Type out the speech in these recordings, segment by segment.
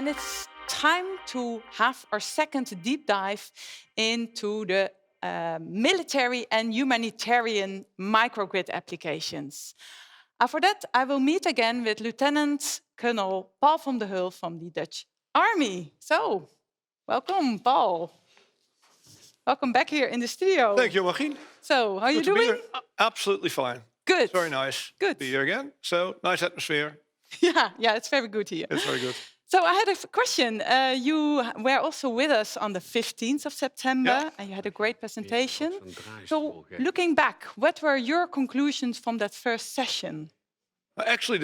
and it's time to have our second deep dive into the military and humanitarian microgrid applications. For that, I will meet again with Lieutenant Colonel Paul van der Heul from the Dutch Army. So, welcome, Paul. Welcome back here in the studio. Thank you, Magien. So, how are you doing? Absolutely fine. Good. It's very nice to be here again. So, nice atmosphere. Yeah, it's very good here. It's very good. So I had a question. You were also with us on the 15th of September, and you had a great presentation. So looking back, what were your conclusions from that first session? Actually,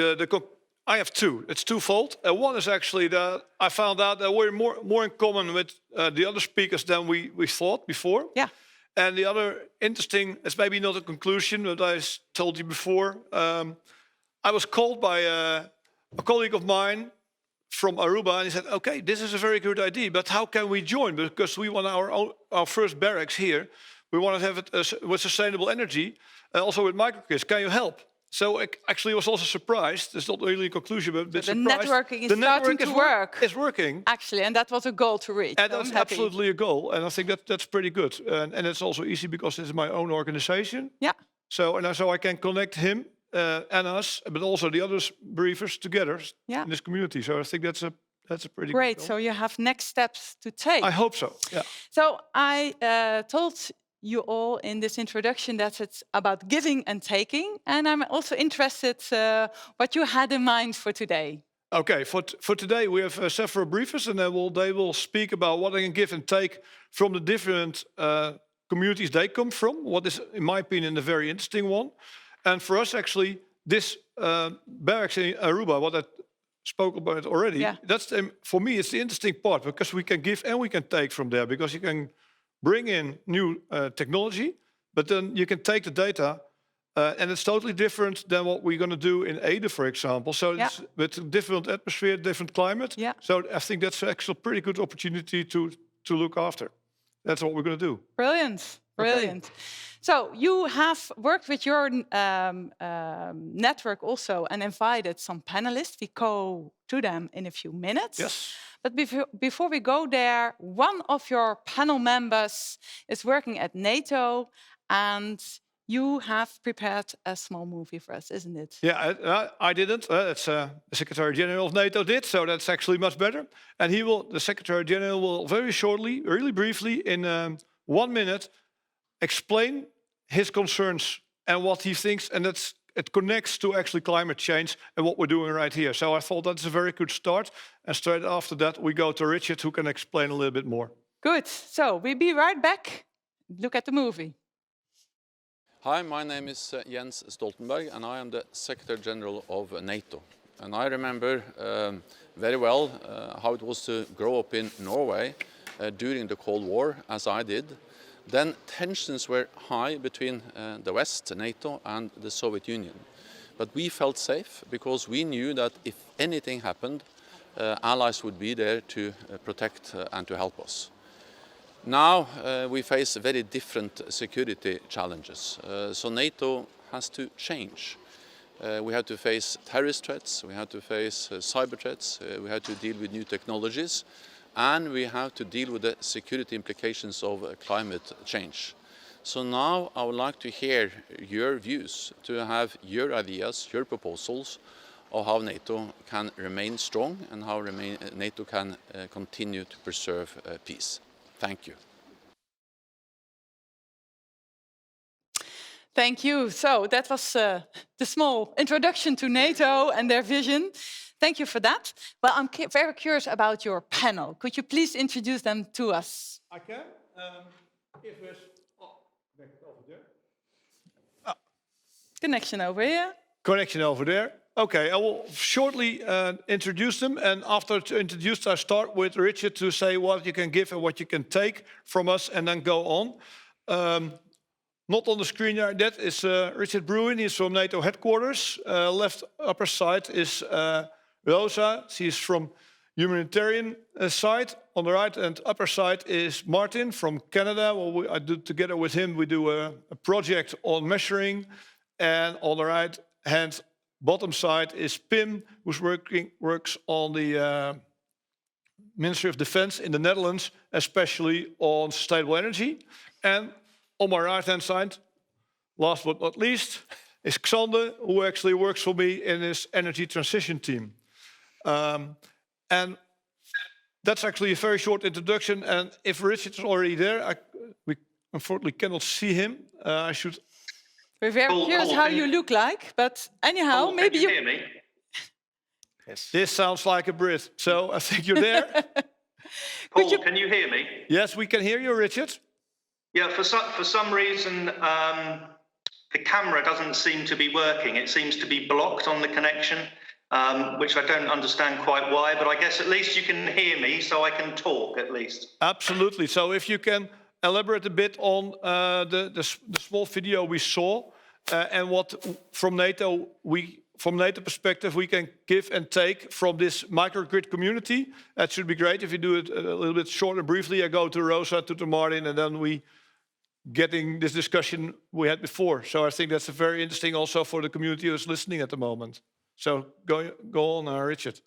I have two. It's twofold. One is actually that I found out that we're more in common with the other speakers than we thought before. Yeah. And the other interesting, it's maybe not a conclusion, but I told you before, I was called by a colleague of mine from Aruba, and he said, okay, this is a very good idea, but how can we join? Because we want our first barracks here. We want to have it with sustainable energy, also with microgrids. Can you help? So I actually was also surprised. It's not really a conclusion, but the networking is starting to work. It's working. Actually, and that was a goal to reach. And that's absolutely a goal, and I think that's pretty good. And it's also easy because it's my own organization. Yeah. So I can connect him and us, but also the other briefers together in this community. So I think that's a pretty great. Good So you have next steps to take. I hope so. Yeah. So I told you all in this introduction that it's about giving and taking, and I'm also interested what you had in mind for today. Okay, for today we have several briefers, and they will speak about what they can give and take from the different communities they come from. What is, in my opinion, a very interesting one. And for us, actually, this barracks in Aruba, what I spoke about already, that's for me, it's the interesting part, because we can give and we can take from there, because you can bring in new technology, but then you can take the data, and it's totally different than what we're going to do in Ede, for example. So it's with a different atmosphere, different climate. Yeah. So I think that's actually a pretty good opportunity to look after. That's what we're going to do. Brilliant. Brilliant. Okay. So you have worked with your network also and invited some panelists. We go to them in a few minutes. Yes. But before we go there, one of your panel members is working at NATO, and you have prepared a small movie for us, isn't it? Yeah, I didn't. It's the Secretary General of NATO did, so that's actually much better. And the Secretary General will very shortly, really briefly, in 1 minute, explain his concerns and what he thinks, and it connects to actually climate change and what we're doing right here. So I thought that's a very good start. And straight after that, we go to Richard, who can explain a little bit more. Good. So we'll be right back. Look at the movie. Hi, my name is Jens Stoltenberg, and I am the Secretary General of NATO. And I remember very well how it was to grow up in Norway during the Cold War, as I did. Then tensions were high between the West, NATO, and the Soviet Union. But we felt safe because we knew that if anything happened, allies would be there to protect and to help us. Now we face very different security challenges. So NATO has to change. We have to face terrorist threats, we have to face cyber threats, we have to deal with new technologies, and we have to deal with the security implications of climate change. So now I would like to hear your views, to have your ideas, your proposals of how NATO can remain strong and how NATO can continue to preserve peace. Thank you. Thank you. So that was the small introduction to NATO and their vision. Thank you for that. Well, I'm very curious about your panel. Could you please introduce them to us? I can. If there's... over there. Connection over here. Connection over there. Okay, I will shortly introduce them. And after introduced, I start with Richard to say what you can give and what you can take from us, and then go on. Not on the screen here, that is Richard Brewin. He's from NATO headquarters. Left upper side is Roza. She's from Humanitarian side. On the right and upper side is Martin from Canada. Well, I do together with him. We do a project on measuring. And on the right hand bottom side is Pim, who's works on the Ministry of Defense in the Netherlands, especially on sustainable energy. And on my right-hand side, last but not least, is Xander, who actually works for me in his energy transition team. And that's actually a very short introduction. And if Richard is already there, we unfortunately cannot see him. I should. We're very curious how you look like, but anyhow, maybe you hear me? Yes. This sounds like a Brit, so I think you're there. Paul, can you hear me? Yes, we can hear you, Richard. Yeah, for some reason, the camera doesn't seem to be working. It seems to be blocked on the connection, which I don't understand quite why, but I guess at least you can hear me, so I can talk at least. Absolutely. So if you can elaborate a bit on the small video we saw and what from NATO perspective we can give and take from this microgrid community, that should be great. If you do it a little bit short and briefly, I go to Roza, to Martin, and then we getting this discussion we had before. So I think that's very interesting also for the community who's listening at the moment. So go on, Richard.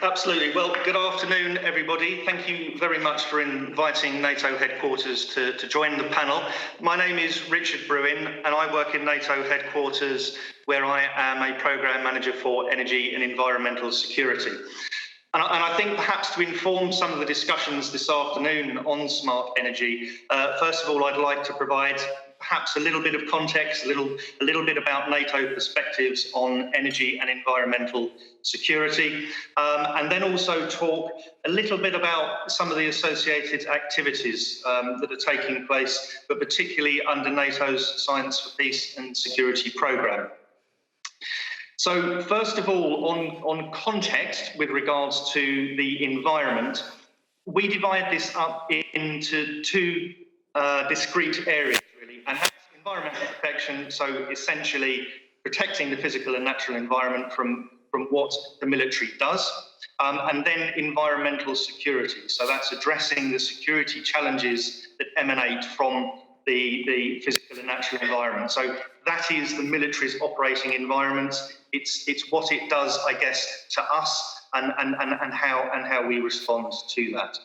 Absolutely. Well, good afternoon, everybody. Thank you very much for inviting NATO headquarters to join the panel. My name is Richard Brewin, and I work in NATO headquarters, where I am a program manager for energy and environmental security. And I think perhaps to inform some of the discussions this afternoon on smart energy, first of all, I'd like to provide perhaps a little bit of context, a little bit about NATO perspectives on energy and environmental security, and then also talk a little bit about some of the associated activities that are taking place, but particularly under NATO's Science for Peace and Security programme. So first of all, on context with regards to the environment, we divide this up into two discrete areas, really. And that's environmental protection, so essentially protecting the physical and natural environment from what the military does, and then environmental security. So that's addressing the security challenges that emanate from the physical and natural environment. So that is the military's operating environment. It's what it does, I guess, to us and how we respond to that.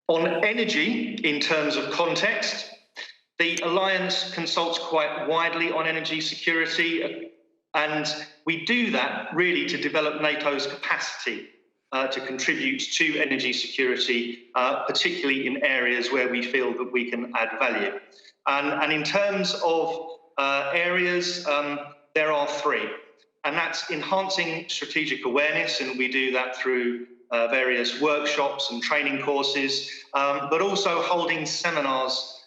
On energy, in terms of context, the Alliance consults quite widely on energy security, and we do that really to develop NATO's capacity to contribute to energy security, particularly in areas where we feel that we can add value. And in terms of areas, there are three, and that's enhancing strategic awareness, and we do that through various workshops and training courses, but also holding seminars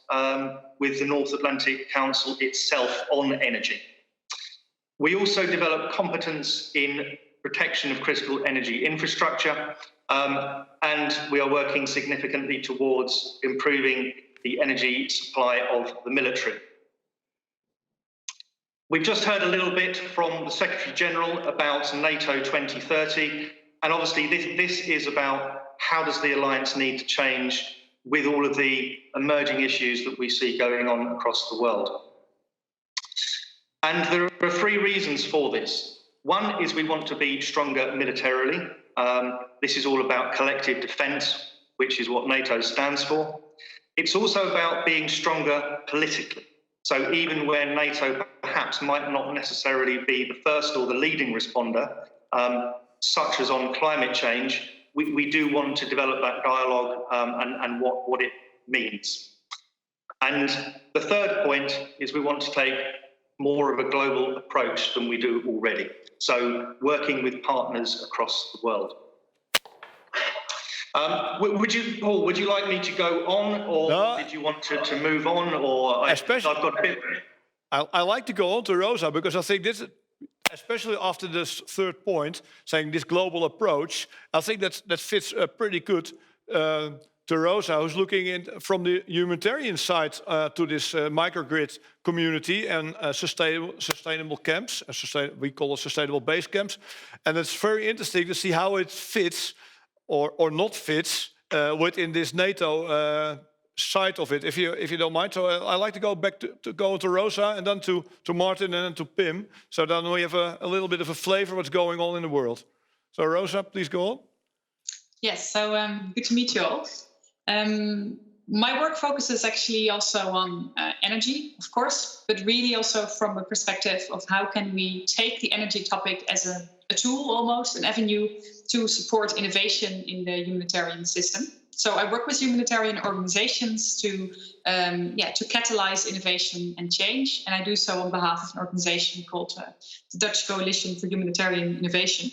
with the North Atlantic Council itself on energy. We also develop competence in protection of critical energy infrastructure, and we are working significantly towards improving the energy supply of the military. We've just heard a little bit from the Secretary General about NATO 2030, and obviously this is about how does the Alliance need to change with all of the emerging issues that we see going on across the world. And there are three reasons for this. One is we want to be stronger militarily. This is all about collective defence, which is what NATO stands for. It's also about being stronger politically. So even where NATO perhaps might not necessarily be the first or the leading responder, such as on climate change, we do want to develop that dialogue and what it means. And the third point is we want to take more of a global approach than we do already. So working with partners across the world. Paul, would you like me to go on, or no, did you want to move on? Or I've got a bit. I like to go on to Roza, because I think this, especially after this third point, saying this global approach, I think that fits pretty good to Roza, who's looking in from the humanitarian side to this microgrid community and sustainable camps, we call it sustainable base camps. And it's very interesting to see how it fits or not fits within this NATO side of it, if you don't mind. So I'd like to go back to Roza, and then to Martin, and then to Pim. So then we have a little bit of a flavor of what's going on in the world. So Roza, please go on. Yes, so good to meet you all. My work focuses actually also on energy, of course, but really also from a perspective of how can we take the energy topic as a tool, almost an avenue to support innovation in the humanitarian system. So I work with humanitarian organizations to catalyze innovation and change, and I do so on behalf of an organization called the Dutch Coalition for Humanitarian Innovation.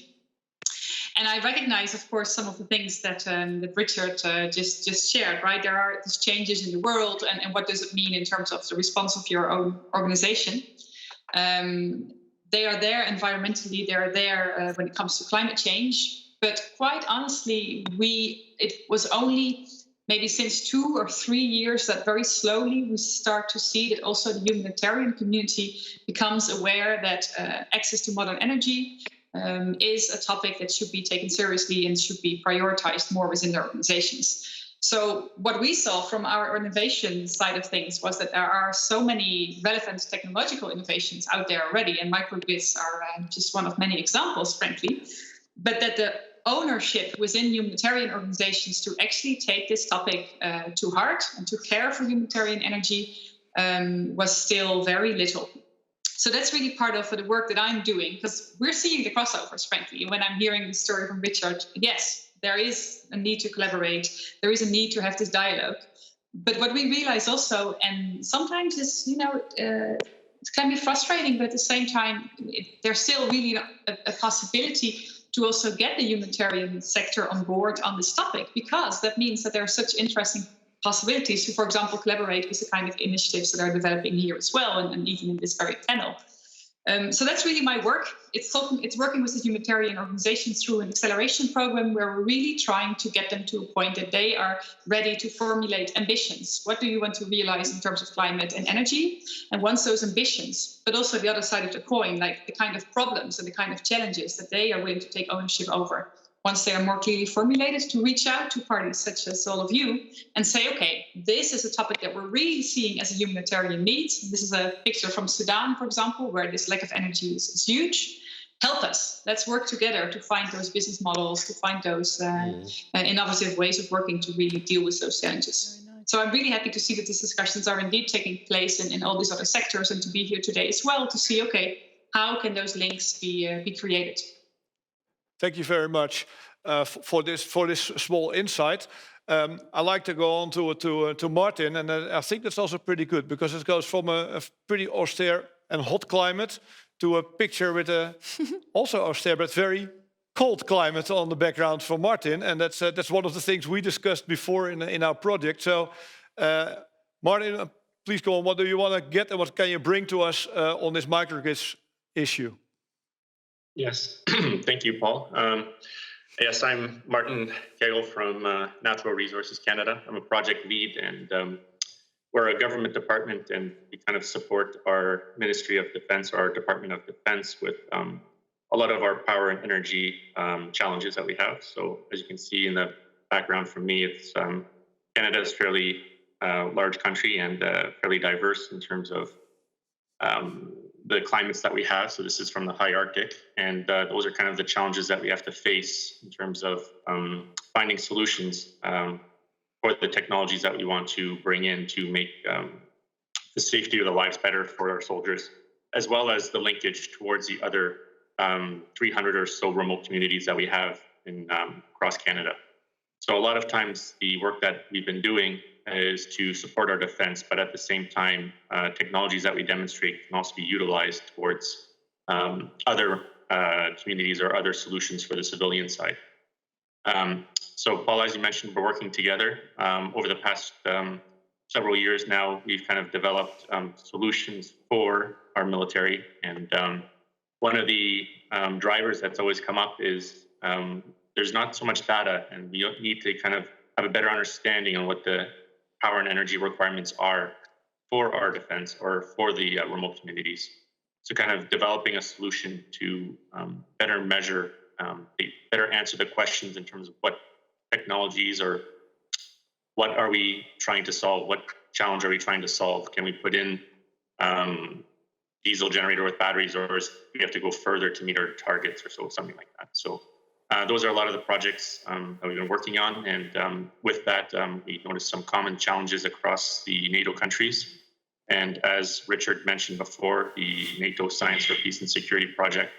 And I recognize, of course, some of the things that Richard just shared, right? There are these changes in the world, and what does it mean in terms of the response of your own organization? They are there environmentally, they are there when it comes to climate change. But quite honestly, it was only maybe since 2 or 3 years that very slowly we start to see that also the humanitarian community becomes aware that access to modern energy is a topic that should be taken seriously and should be prioritized more within their organizations. So what we saw from our innovation side of things was that there are so many relevant technological innovations out there already, and microgrids are just one of many examples, frankly, but that the ownership within humanitarian organizations to actually take this topic to heart and to care for humanitarian energy was still very little. So that's really part of the work that I'm doing, because we're seeing the crossovers, frankly. When I'm hearing the story from Richard, yes, there is a need to collaborate. There is a need to have this dialogue. But what we realize also, and sometimes it's, it can be frustrating, but at the same time, there's still really a possibility to also get the humanitarian sector on board on this topic, because that means that there are such interesting possibilities to, for example, collaborate with the kind of initiatives that are developing here as well, and even in this very panel. So that's really my work. It's working with the humanitarian organizations through an acceleration program where we're really trying to get them to a point that they are ready to formulate ambitions. What do you want to realize in terms of climate and energy? And once those ambitions, but also the other side of the coin, like the kind of problems and the kind of challenges that they are willing to take ownership over, once they are more clearly formulated, to reach out to parties such as all of you and say, okay, this is a topic that we're really seeing as a humanitarian need. This is a picture from Sudan, for example, where this lack of energy is huge. Help us. Let's work together to find those business models, to find those innovative ways of working to really deal with those challenges. So I'm really happy to see that these discussions are indeed taking place in all these other sectors, and to be here today as well to see, okay, how can those links be created? Thank you very much for this small insight. I'd like to go on to Martin, and I think that's also pretty good, because it goes from a pretty austere and hot climate to a picture with a also austere but very cold climate on the background for Martin, and that's one of the things we discussed before in our project. So, Martin, please go on. What do you want to get, and what can you bring to us on this microgrids issue? Yes, thank you, Paul. Yes, I'm Martin Kegel from Natural Resources Canada. I'm a project lead, and we're a government department, and we kind of support our Ministry of Defense, or our Department of Defense, with a lot of our power and energy challenges that we have. So as you can see in the background from me, it's Canada is a fairly large country and fairly diverse in terms of the climates that we have. So this is from the high Arctic, and those are kind of the challenges that we have to face in terms of finding solutions for the technologies that we want to bring in to make the safety of the lives better for our soldiers, as well as the linkage towards the other 300 or so remote communities that we have in across Canada. So a lot of times the work that we've been doing is to support our defense, but at the same time, technologies that we demonstrate can also be utilized towards other communities or other solutions for the civilian side. So Paul, as you mentioned, we're working together. Over the past several years now, we've kind of developed solutions for our military. And one of the drivers that's always come up is there's not so much data, and we need to kind of have a better understanding on what the power and energy requirements are for our defense or for the remote communities. So kind of developing a solution to better measure, better answer the questions in terms of what technologies or what are we trying to solve? What challenge are we trying to solve? Can we put in diesel generator with batteries, or do we have to go further to meet our targets or so, something like that? So Those are a lot of the projects that we've been working on. And with that, we noticed some common challenges across the NATO countries. And as Richard mentioned before, the NATO Science for Peace and Security project,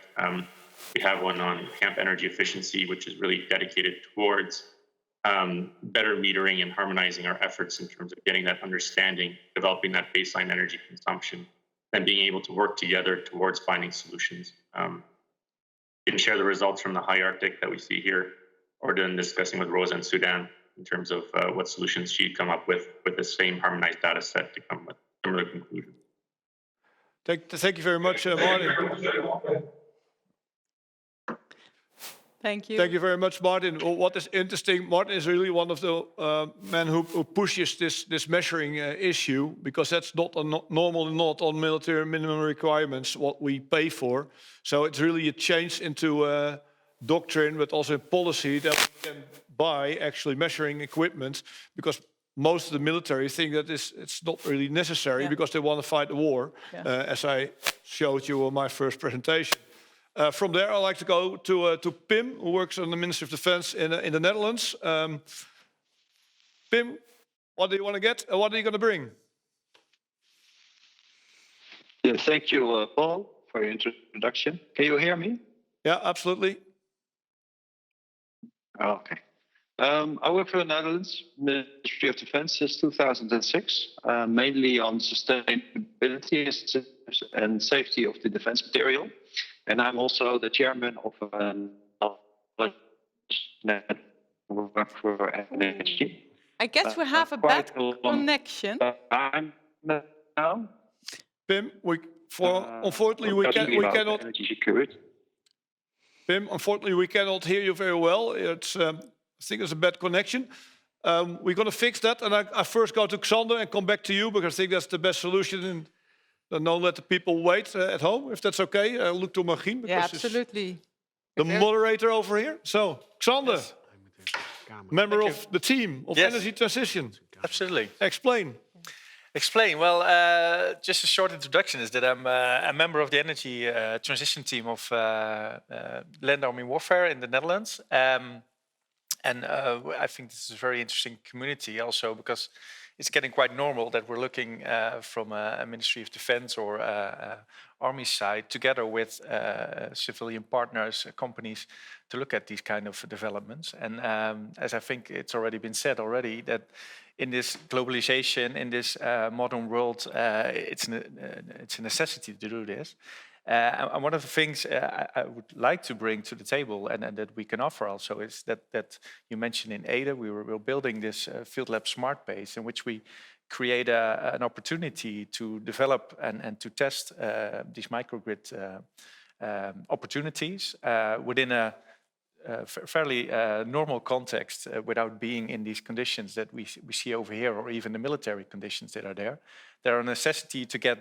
we have one on camp energy efficiency, which is really dedicated towards better metering and harmonizing our efforts in terms of getting that understanding, developing that baseline energy consumption, and being able to work together towards finding solutions. Didn't share the results from the high Arctic that we see here, or then discussing with Roza in Sudan in terms of what solutions she'd come up with the same harmonized data set to come with similar conclusions. Thank you very much, Martin. Thank you. Thank you very much, Martin. Well, what is interesting, Martin is really one of the men who pushes this measuring issue, because that's not normally not on military minimum requirements what we pay for. So it's really a change into doctrine, but also in policy, that we can buy actually measuring equipment, because most of the military think that it's not really necessary, because they want to fight the war, as I showed you on my first presentation. From there, I'd like to go to Pim, who works on the Ministry of Defense in the Netherlands. Pim, what do you want to get, and what are you going to bring? Yeah, thank you, Paul, for your introduction. Can you hear me? Yeah, absolutely. Okay. I work for the Netherlands Ministry of Defense since 2006, mainly on sustainability and safety of the defense material. And I'm also the chairman of a network for energy. I guess we have a bad connection. I'm now. Pim, unfortunately we cannot. Energy security. Pim, unfortunately we cannot hear you very well. It's I think there's a bad connection. We're going to fix that, and I first go to Xander and come back to you, because I think that's the best solution. And don't let the people wait at home, if that's okay. I'll look to Margien, because Yeah, absolutely. The moderator over here. So, Xander, yes. Member of the team of Energy Transition. Absolutely. Explain. Well, just a short introduction is that I'm a member of the Energy Transition team of Land Army Warfare in the Netherlands. And I think this is a very interesting community also, because it's getting quite normal that we're looking from a Ministry of Defense or Army side together with civilian partners, companies, to look at these kind of developments. And as I think it's already been said already, that in this globalization, in this modern world, it's a necessity to do this. And one of the things I would like to bring to the table, and that we can offer also, is that you mentioned in Ada, we're building this Field Lab Smart Base, in which we create an opportunity to develop and to test these microgrid opportunities within a fairly normal context, without being in these conditions that we see over here, or even the military conditions that are there. There are a necessity to get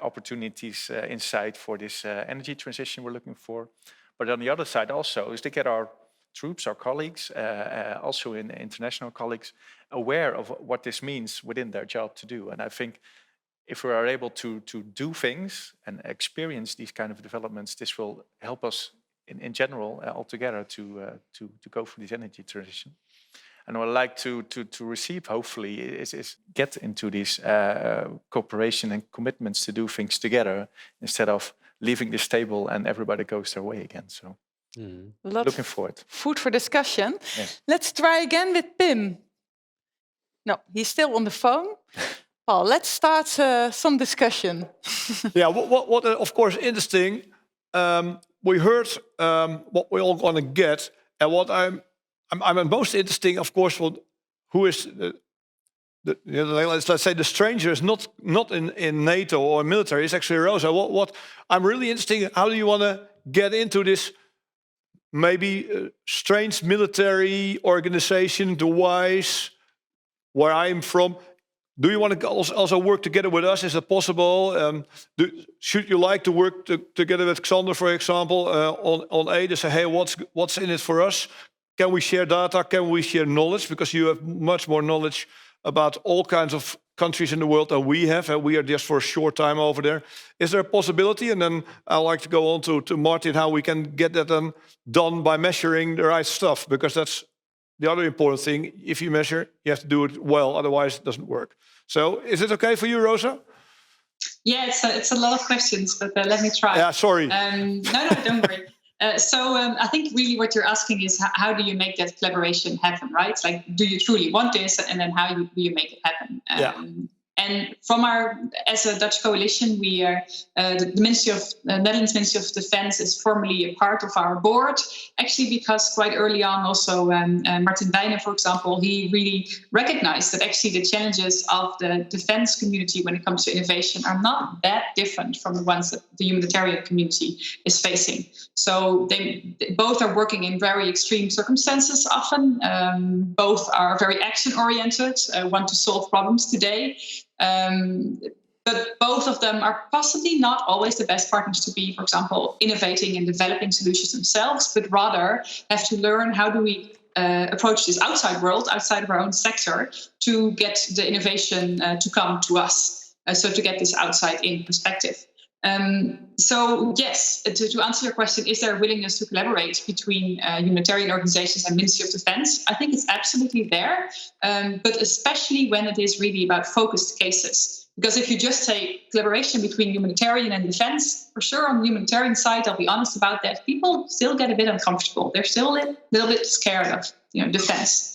opportunities inside for this energy transition we're looking for. But on the other side also is to get our troops, our colleagues, also in international colleagues, aware of what this means within their job to do. And I think if we are able to do things and experience these kind of developments, this will help us in general altogether to go for this energy transition. And what I'd like to receive, hopefully, is get into these cooperation and commitments to do things together, instead of leaving this table and everybody goes their way again. So, looking forward. Food for discussion. Yes. Let's try again with Pim. No, he's still on the phone. Paul, let's start some discussion. Yeah, what of course interesting. We heard what we're all going to get, and what I'm most interesting, of course, who is let's say the stranger is not in NATO or military. It's actually Roza. What I'm really interested. How do you want to get into this maybe strange military organization, the WISE, where I'm from? Do you want to also work together with us? Is that possible? Should you like to work together with Xander, for example, on AIDA? Say, hey, what's in it for us? Can we share data? Can we share knowledge? Because you have much more knowledge about all kinds of countries in the world that we have, and we are just for a short time over there. Is there a possibility? And then I'd like to go on to Martin, how we can get that done by measuring the right stuff, because that's the other important thing. If you measure, you have to do it well, otherwise it doesn't work. So is it okay for you, Roza? Yeah, it's a lot of questions, but let me try. Yeah, sorry. No, don't worry. I think really what you're asking is how do you make that collaboration happen, right? Like, do you truly want this, and then how do you make it happen? And from as a Dutch coalition, we are the Netherlands Ministry of Defense is formally a part of our board. Actually, because quite early on, also Martin Wijnen, for example, he really recognized that actually the challenges of the defense community when it comes to innovation are not that different from the ones that the humanitarian community is facing. So they both are working in very extreme circumstances. Often, both are very action-oriented, want to solve problems today. But both of them are possibly not always the best partners to be, for example, innovating and developing solutions themselves, but rather have to learn how do we approach this outside world, outside of our own sector, to get the innovation to come to us. So to get this outside-in perspective. So yes, to answer your question, is there a willingness to collaborate between humanitarian organizations and Ministry of Defense? I think it's absolutely there, but especially when it is really about focused cases. Because if you just take collaboration between humanitarian and defense, for sure on the humanitarian side, I'll be honest about that, people still get a bit uncomfortable. They're still a little bit scared of defense.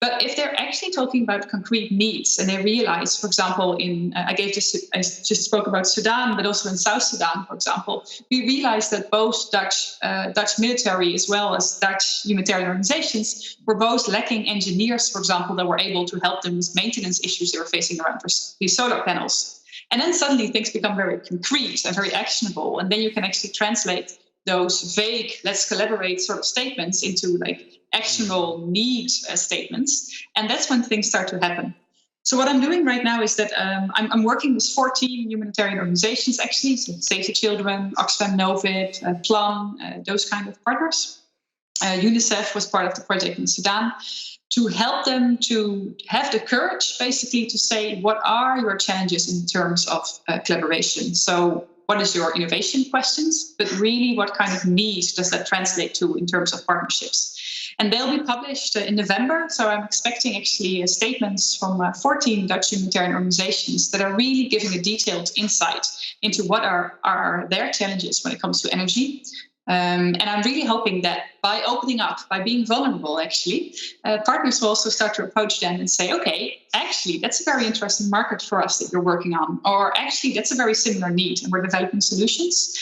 But if they're actually talking about concrete needs and they realize, for example, I just spoke about Sudan, but also in South Sudan, for example, we realized that both Dutch military as well as Dutch humanitarian organizations were both lacking engineers, for example, that were able to help them with maintenance issues they were facing around these solar panels. And then suddenly things become very concrete and very actionable. And then you can actually translate those vague, let's collaborate sort of statements into like actionable need statements. And that's when things start to happen. So what I'm doing right now is that I'm working with 14 humanitarian organizations, actually, so Save the Children, Oxfam Novib, Plum, those kind of partners. UNICEF was part of the project in Sudan, to help them to have the courage, basically, to say, what are your challenges in terms of collaboration? So what is your innovation questions, but really what kind of needs does that translate to in terms of partnerships? And they'll be published in November. So I'm expecting actually statements from 14 Dutch humanitarian organizations that are really giving a detailed insight into what are their challenges when it comes to energy. And I'm really hoping that by opening up, by being vulnerable, actually, partners will also start to approach them and say, okay, actually, that's a very interesting market for us that you're working on. Or actually, that's a very similar need and we're developing solutions.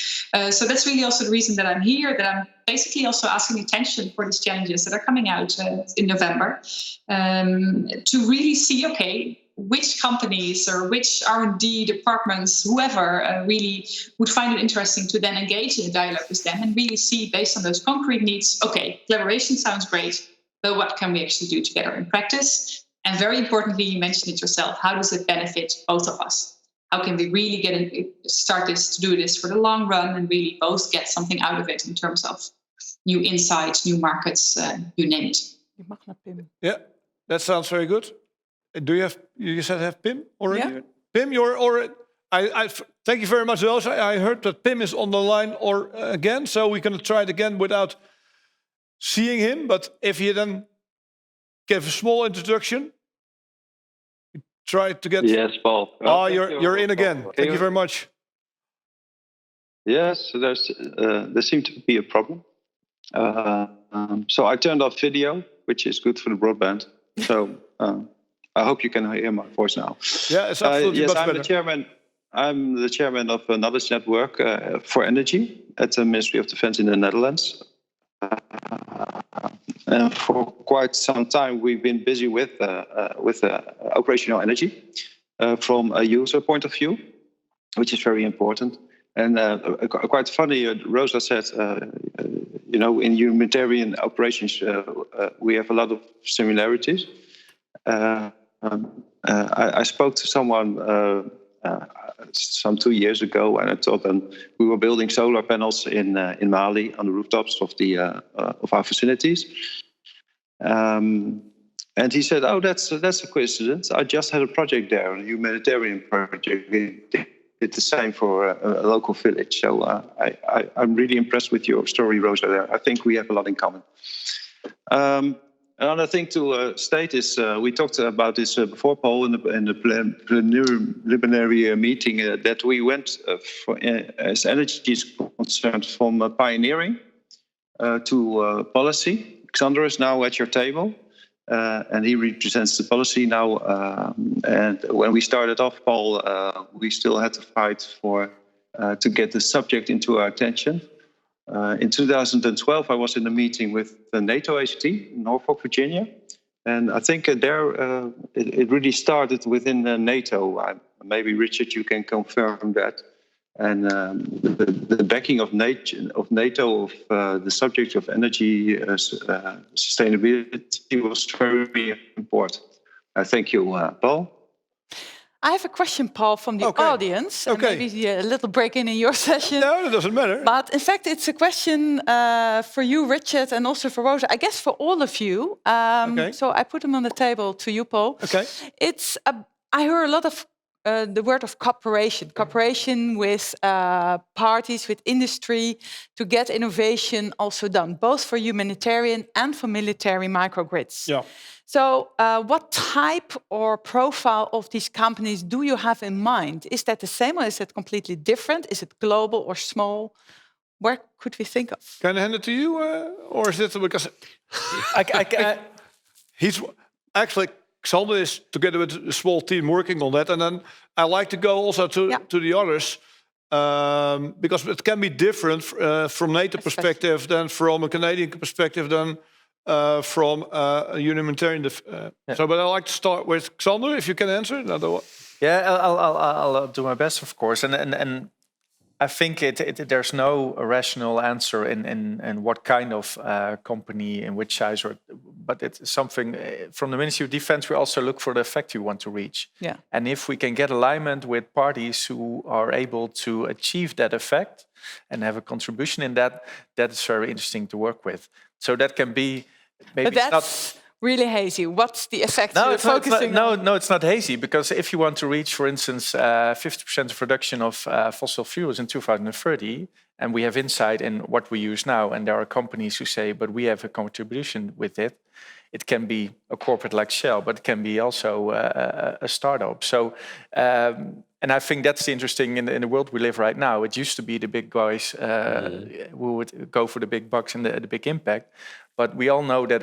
So that's really also the reason that I'm here, that I'm basically also asking attention for these challenges that are coming out in November to really see, okay, which companies or which R&D departments, whoever really would find it interesting to then engage in a dialogue with them and really see based on those concrete needs, okay, collaboration sounds great, but what can we actually do together in practice? And very importantly, you mentioned it yourself, how does it benefit both of us? How can we really do this for the long run and really both get something out of it in terms of new insights, new markets, you name it. Yeah, that sounds very good. Do you said have Pim already? Yeah. Pim, you're already. I thank you very much, Roza. I heard that Pim is on the line again, so we're going to try it again without seeing him. But if you then give a small introduction, try to get. Yes, Paul. Oh, you're in again. Thank you very much. Yes, there seemed to be a problem. So I turned off video, which is good for the broadband. So. I hope you can hear my voice now. Yeah, it's absolutely yes, much better. I'm the chairman of a knowledge network for energy at the Ministry of Defense in the Netherlands. And for quite some time, we've been busy with operational energy from a user point of view, which is very important. And quite funny, Roza said, in humanitarian operations, we have a lot of similarities. I spoke to someone some 2 years ago, and I told them we were building solar panels in Mali on the rooftops of our facilities. And he said, "Oh, that's a coincidence. I just had a project there, a humanitarian project. We did the same for a local village. So I'm really impressed with your story, Roza. There, I think we have a lot in common." Another thing to state is we talked about this before, Paul, in the preliminary meeting that we went as energy is concerned from pioneering to policy. Xander is now at your table. And he represents the policy now. And when we started off, Paul, we still had to fight to get the subject into our attention. In 2012, I was in a meeting with the NATO HT in Norfolk, Virginia. And I think there it really started within NATO. Maybe, Richard, you can confirm that. And the backing of NATO of the subject of energy sustainability was very important. Thank you, Paul. I have a question, Paul, from the audience. Okay. And maybe a little break in your session. No, that doesn't matter. But in fact, it's a question for you, Richard, and also for Roza. I guess for all of you. So I put them on the table to you, Paul. Okay. I hear a lot of the word of cooperation with parties, with industry, to get innovation also done, both for humanitarian and for military microgrids. Yeah. So what type or profile of these companies do you have in mind? Is that the same or is it completely different? Is it global or small? Where could we think of? Can I hand it to you? Or is it because... He's actually... Xander is together with a small team working on that, and then I like to go also to the others because it can be different from NATO perspective than from a Canadian perspective than from a humanitarian. So, but I like to start with Xander, if you can answer. Yeah, I'll do my best, of course, and I think there's no rational answer in what kind of company, in which size, but it's something from the Ministry of Defense. We also look for the effect you want to reach. Yeah. And if we can get alignment with parties who are able to achieve that effect and have a contribution in that, that is very interesting to work with. So that can be maybe. But that's really hazy. What's the effect you're focusing on? No, it's not hazy, because if you want to reach, for instance, 50% of reduction of fossil fuels in 2030, and we have insight in what we use now, and there are companies who say, but we have a contribution with it. It can be a corporate like Shell, but it can be also a startup. So, and I think that's interesting in the world we live right now. It used to be the big guys who would go for the big bucks and the big impact. But we all know that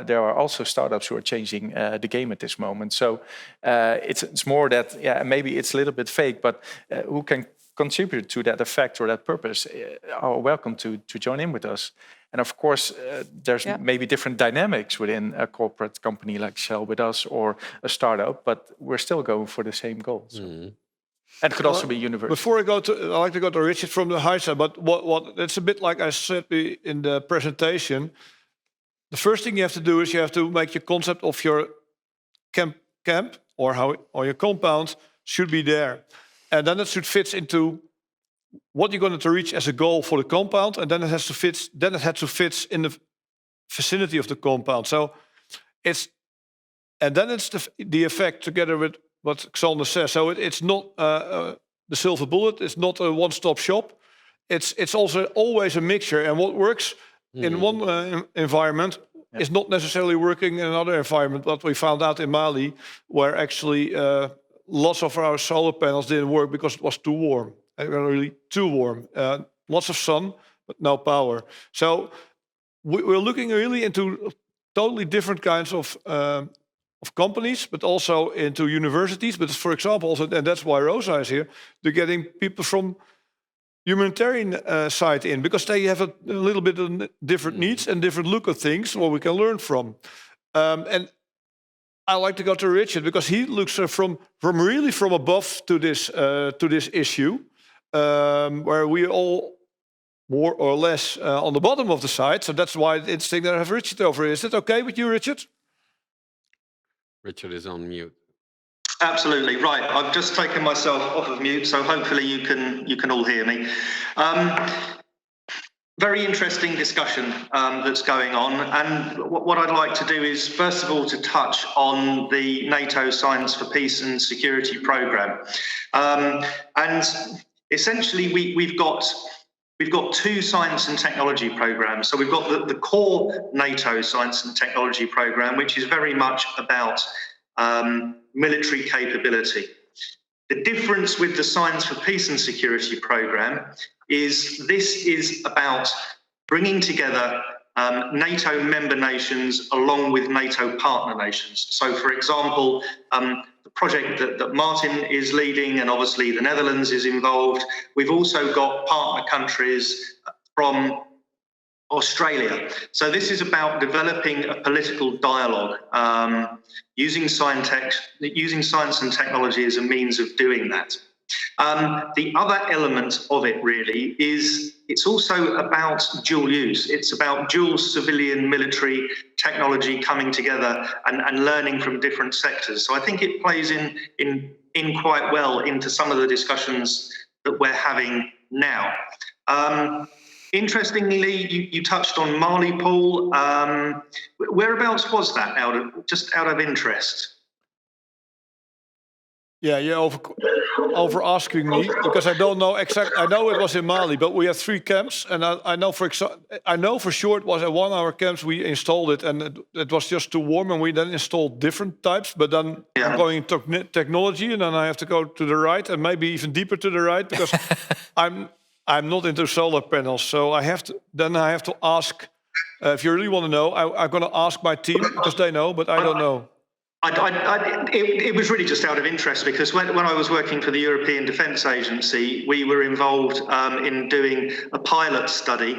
there are also startups who are changing the game at this moment. So it's more that, maybe it's a little bit fake, but who can contribute to that effect or that purpose are welcome to join in with us. And of course, there's maybe different dynamics within a corporate company like Shell with us or a startup, but we're still going for the same goals. And it could also be universal. Before I like to go to Richard from the high side, but what it's a bit like I said in the presentation. The first thing you have to do is you have to make your concept of your camp or your compound should be there. And then it should fit into what you're going to reach as a goal for the compound, and then it has to fit in the vicinity of the compound. So it's the effect together with what Xander says. So it's not the silver bullet. It's not a one-stop shop. It's also always a mixture, and what works in one environment is not necessarily working in another environment. What we found out in Mali, where actually lots of our solar panels didn't work because it was too warm. Really too warm. Lots of sun, but no power. So we're looking really into totally different kinds of companies, but also into universities. But for example, also, and that's why Roza is here, they're getting people from humanitarian side in, because they have a little bit of different needs and different look at things where we can learn from. And I like to go to Richard because he looks from really from above to this issue, where we all more or less on the bottom of the side. So that's why it's interesting that I have Richard over here. Is it okay with you, Richard? Richard is on mute. Absolutely right. I've just taken myself off of mute, so hopefully you can all hear me. Very interesting discussion that's going on, and what I'd like to do is first of all to touch on the NATO Science for Peace and Security programme, and essentially we've got two science and technology programmes. So we've got the core NATO Science and Technology programme, which is very much about military capability. The difference with the Science for Peace and Security programme is this is about bringing together NATO member nations along with NATO partner nations. So, for example, the project that Martin is leading, and obviously the Netherlands is involved, we've also got partner countries from Australia. So this is about developing a political dialogue, using science and technology as a means of doing that. The other element of it really is it's also about dual use. It's about dual civilian military technology coming together and learning from different sectors. So I think it plays in quite well into some of the discussions that we're having now. Interestingly, you touched on Mali, Paul. Whereabouts was that, out of interest? Yeah, you're over asking me because I don't know exactly. I know it was in Mali, but we had 3 camps, and I know for sure it was a 1-hour camps. We installed it, and it was just too warm, and we then installed different types. But then I'm going to technology, and then I have to go to the right, and maybe even deeper to the right, because I'm not into solar panels. So I have to ask. If you really want to know, I'm going to ask my team because they know, but I don't know. It was really just out of interest because when I was working for the European Defence Agency, we were involved in doing a pilot study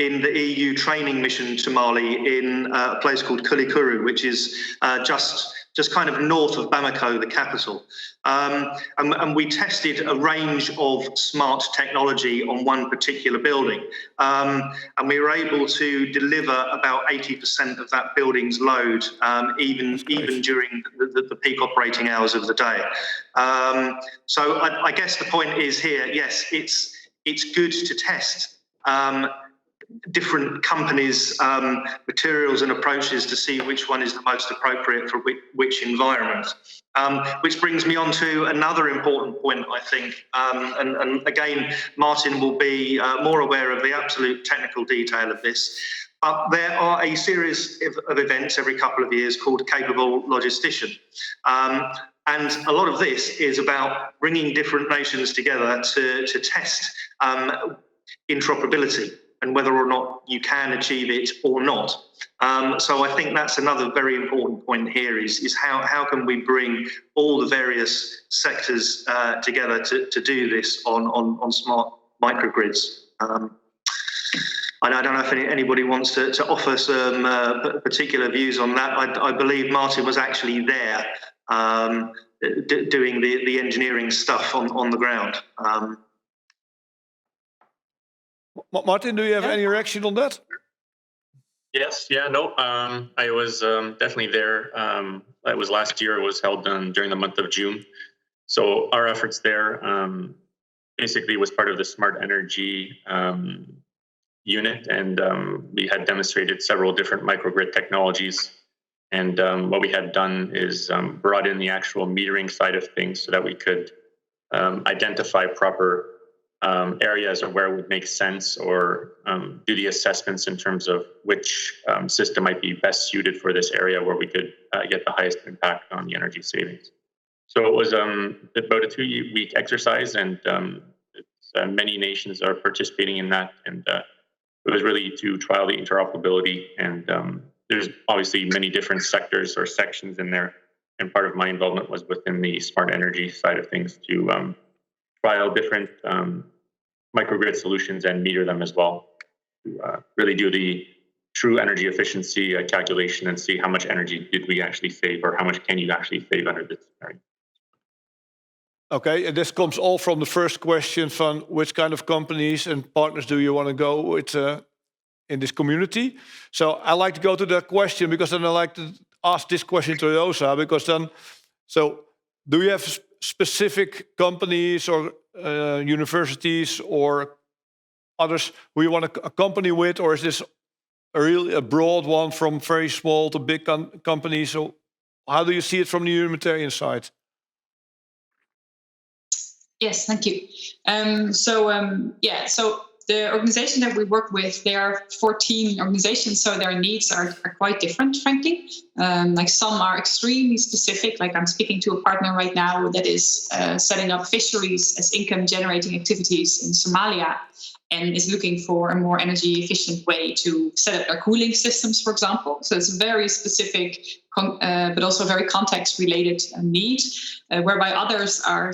in the EU training mission to Mali in a place called Kulikuru, which is just kind of north of Bamako, the capital. And we tested a range of smart technology on one particular building. And we were able to deliver about 80% of that building's load, even during the peak operating hours of the day. So I guess the point is here, yes, it's good to test different companies' materials and approaches to see which one is the most appropriate for which environment. Which brings me on to another important point, I think. And again, Martin will be more aware of the absolute technical detail of this. There are a series of events every couple of years called Capable Logistician. And a lot of this is about bringing different nations together to test interoperability and whether or not you can achieve it or not. So I think that's another very important point here is how can we bring all the various sectors together to do this on smart microgrids. I don't know if anybody wants to offer some particular views on that. I believe Martin was actually there doing the engineering stuff on the ground. Martin, do you have any reaction on that? Yes, yeah, no, I was definitely there. It was last year. It was held during the month of June. So our efforts there basically was part of the smart energy unit, and we had demonstrated several different microgrid technologies. And what we had done is brought in the actual metering side of things so that we could identify proper areas of where it would make sense, or do the assessments in terms of which system might be best suited for this area where we could get the highest impact on the energy savings. So it was about a 2-week exercise, and many nations are participating in that. And it was really to trial the interoperability. And there's obviously many different sectors or sections in there. And part of my involvement was within the smart energy side of things to trial different microgrid solutions and meter them as well, to really do the true energy efficiency calculation and see how much energy did we actually save, or how much can you actually save under this scenario. Okay, and this comes all from the first question from which kind of companies and partners do you want to go with in this community? So I like to go to that question because then I like to ask this question to Roza, because then, so do you have specific companies or universities or others who you want to accompany with, or is this really a broad one from very small to big companies? So how do you see it from the humanitarian side? Yes, thank you. So the organization that we work with, they are 14 organizations, so their needs are quite different, frankly. Like some are extremely specific, like I'm speaking to a partner right now that is setting up fisheries as income-generating activities in Somalia, and is looking for a more energy efficient way to set up their cooling systems, for example. So it's a very specific, but also very context related need, whereby others are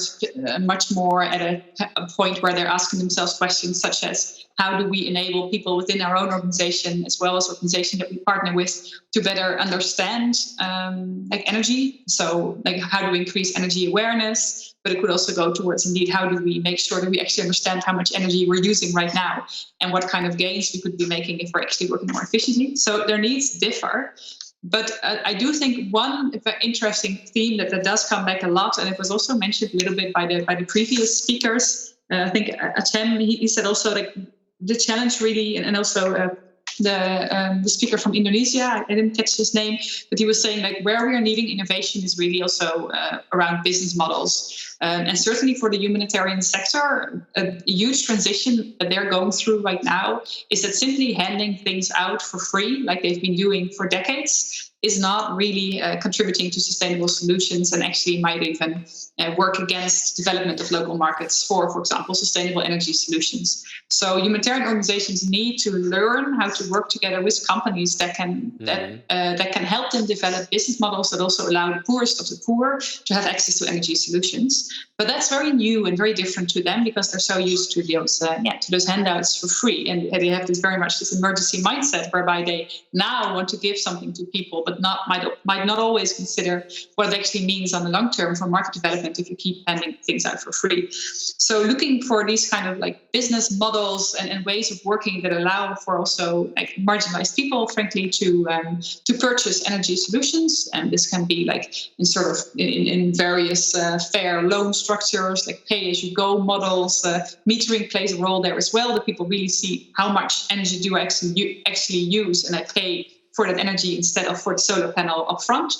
much more at a point where they're asking themselves questions such as, how do we enable people within our own organization, as well as organizations that we partner with, to better understand energy? So how do we increase energy awareness? But it could also go towards, indeed, how do we make sure that we actually understand how much energy we're using right now and what kind of gains we could be making if we're actually working more efficiently. So their needs differ. But I do think one interesting theme that does come back a lot, and it was also mentioned a little bit by the previous speakers. I think Atem, he said also the challenge really, and also the speaker from Indonesia, I didn't catch his name, but he was saying where we are needing innovation is really also around business models. And certainly for the humanitarian sector, a huge transition that they're going through right now is that simply handing things out for free, like they've been doing for decades, is not really contributing to sustainable solutions, and actually might even work against development of local markets for example, sustainable energy solutions. So humanitarian organizations need to learn how to work together with companies that can help them develop business models that also allow the poorest of the poor to have access to energy solutions. But that's very new and very different to them, because they're so used to those handouts for free, and they have very much this emergency mindset whereby they now want to give something to people, but might not always consider what it actually means on the long term for market development if you keep handing things out for free. So looking for these kind of business models and ways of working that allow for also marginalized people, frankly, to purchase energy solutions, and this can be in various fair loan structures, like pay-as-you-go models. Metering plays a role there as well, that people really see how much energy do I actually use, and I pay for that energy instead of for the solar panel upfront.